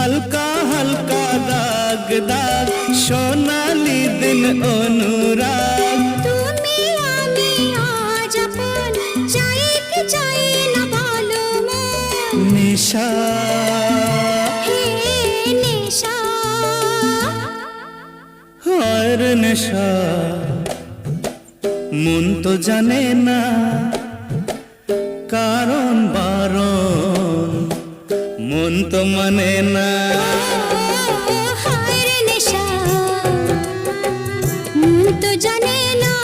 হালকা হালকা দাগ দাগ সোনালি দিন অনুরাগ তুমি আমি আজ আপন চাই কি চাই না বলো মন নিশা হে নেশা আর নেশা মন তো জানে না কারণ বারণ মন তো মানে না হায় রে নেশা মন তো জানে না